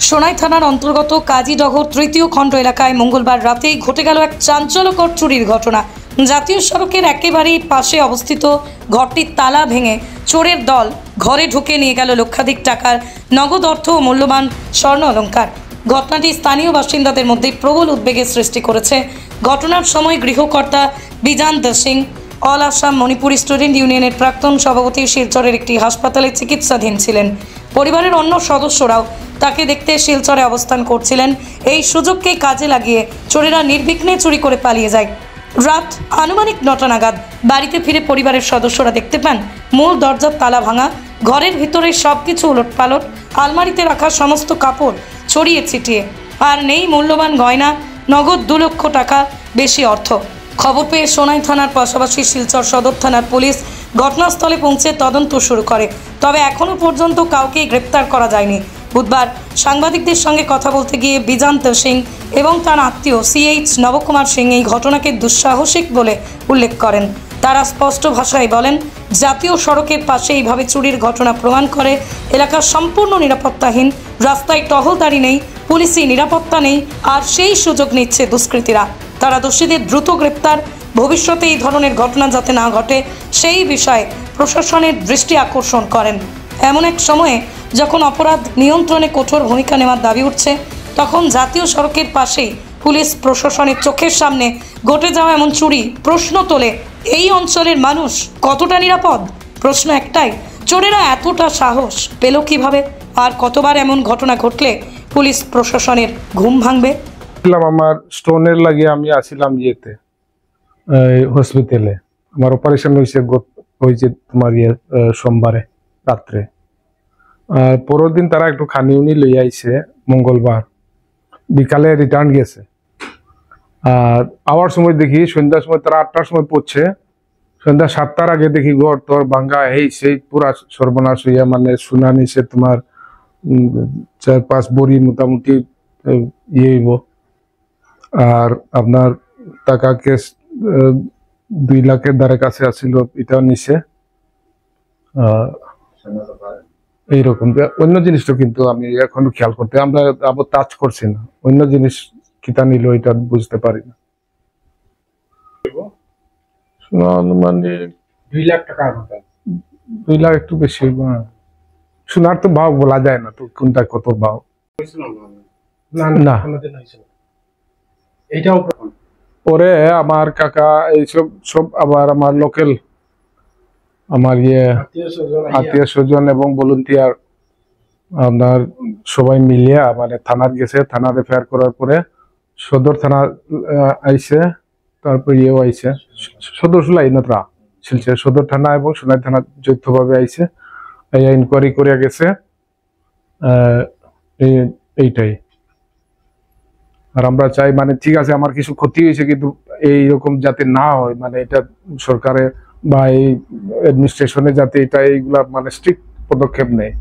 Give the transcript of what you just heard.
সোনাই থানার অন্তর্গত কাজীডগর তৃতীয় খণ্ড এলাকায় মঙ্গলবার রাতেই ঘটে গেল এক চাঞ্চল্যকর চুরির ঘটনা। জাতীয় সড়কের একেবারেই পাশে অবস্থিত ঘরটির তালা ভেঙে চোরের দল ঘরে ঢুকে নিয়ে গেল লক্ষাধিক টাকার নগদ অর্থ ও মূল্যবান স্বর্ণ অলংকার। ঘটনাটি স্থানীয় বাসিন্দাদের মধ্যে প্রবল উদ্বেগের সৃষ্টি করেছে। ঘটনার সময় গৃহকর্তা বিজান সিং অল আসাম মণিপুরি স্টুডেন্ট ইউনিয়নের প্রাক্তন সভাপতি শিলচরের একটি হাসপাতালে চিকিৎসাধীন ছিলেন। পরিবারের অন্য সদস্যরাও তাকে দেখতে শিলচরে অবস্থান করছিলেন। এই সুযোগকে কাজে লাগিয়ে চোরেরা নির্বিঘ্নে চুরি করে পালিয়ে যায়। রাত আনুমানিক 9টা নাগাদ বাড়িতে ফিরে পরিবারের সদস্যরা দেখতে পান মূল দরজার তালা ভাঙা, ঘরের ভিতরে সবকিছু উলটপালট, আলমারিতে রাখা সমস্ত কাপড় ছড়িয়ে ছিটিয়ে, আর নেই মূল্যবান গয়না, নগদ 2 লক্ষ টাকা বেশি অর্থ। খবর পেয়ে সোনাই থানার পাশাপাশি শিলচর সদর থানার পুলিশ ঘটনাস্থলে পৌঁছে তদন্ত শুরু করে। তবে এখনও পর্যন্ত কাউকেই গ্রেপ্তার করা যায়নি। বুধবার সাংবাদিকদের সঙ্গে কথা বলতে গিয়ে বিজান্ত সিং এবং তার আত্মীয় CH নবকুমার সিং এই ঘটনাকে দুঃসাহসিক বলে উল্লেখ করেন। তারা স্পষ্ট ভাষায় বলেন, জাতীয় সড়কের পাশে এইভাবে চুরির ঘটনা প্রমাণ করে এলাকা সম্পূর্ণ নিরাপত্তাহীন। রাস্তায় টহলদারি নেই, পুলিশি নিরাপত্তা নেই, আর সেই সুযোগ নিচ্ছে দুষ্কৃতীরা। তারা দোষীদের দ্রুত গ্রেপ্তার, ভবিষ্যতে এই ধরনের ঘটনা যাতে না ঘটে সেই বিষয়ে প্রশাসনের দৃষ্টি আকর্ষণ করেন। এমন এক সময়ে যখন অপরাধ নিয়ন্ত্রণে কঠোর ভূমিকা নেওয়ার দাবি উঠছে, তখন জাতীয় সড়কের পাশেই পুলিশ প্রশাসনের চোখের সামনে ঘটে যাওয়া এমন চুরি প্রশ্ন তোলে, এই অঞ্চলের মানুষ কতটা নিরাপদ? প্রশ্ন একটাই, চোরেরা এতটা সাহস পেল কিভাবে? আর কতবার এমন ঘটনা ঘটলে পুলিশ প্রশাসনের ঘুম ভাঙবে? আমার স্টোনের লাগে আমি আসিলাম ইয়েতে হসপিটালে, আমার অপারেশন হয়েছে তোমার সোমবারে রাত্রে। পরের দিন তারা একটু খানি উনি লই আইছে, মঙ্গলবার বিকালে রিটার্ন গেছে। আর আওয়ার সময় দেখি সন্ধ্যার সময় তারা 8টার সময় পড়ছে, সন্ধ্যা 7টার আগে দেখি ঘর তোর ভাঙ্গা সেই পুরা সর্বনাশ হইয়া, মানে শোনা নিছে তোমার 4-5 বড়ি মোটামুটি ইয়ে হইব। আর আপনার টাকা কেস 2 লাখের দ্বারে কাছে আসছিল, এটাও নিছে। এইরকম অন্য জিনিসটা কিন্তু আমি এখনো খেয়াল করতে, আমরা আবার টাচ করছি না। অন্য জিনিস কিতা নিল এটা বুঝতে পারি না। মানে 2 লাখ টাকার মতো, 2 লাখ একটু বেশি হইব। সোনার তো ভাও বলা যায় না, তো কোনটা কত ভাও না। এইটাও পরে আমার কাকা এইসব সব আবার আমার লোকাল আমার আত্মীয় স্বজন এবং ভলান্টিয়ার আপনার সবাই মিলিয়া মানে থানার গেছে। থানা রেফার করার পরে সদর থানা আইছে, তারপর ইয়েও আইছে সদর সুলাইনতরা শিলচর সদর থানা এবং সোনাই থানা যৌথভাবে আইছে, ইনকোয়ারি করে গেছে। এইটাই। আর আমরা চাই মানে ঠিক আছে আমার কিছু ক্ষতি হয়েছে, কিন্তু এইরকম যাতে না হয়, মানে এটা সরকারে বা এই অ্যাডমিনিস্ট্রেশনে যাতে এটা এইগুলা মানে স্ট্রিক্ট পদক্ষেপ নেয়।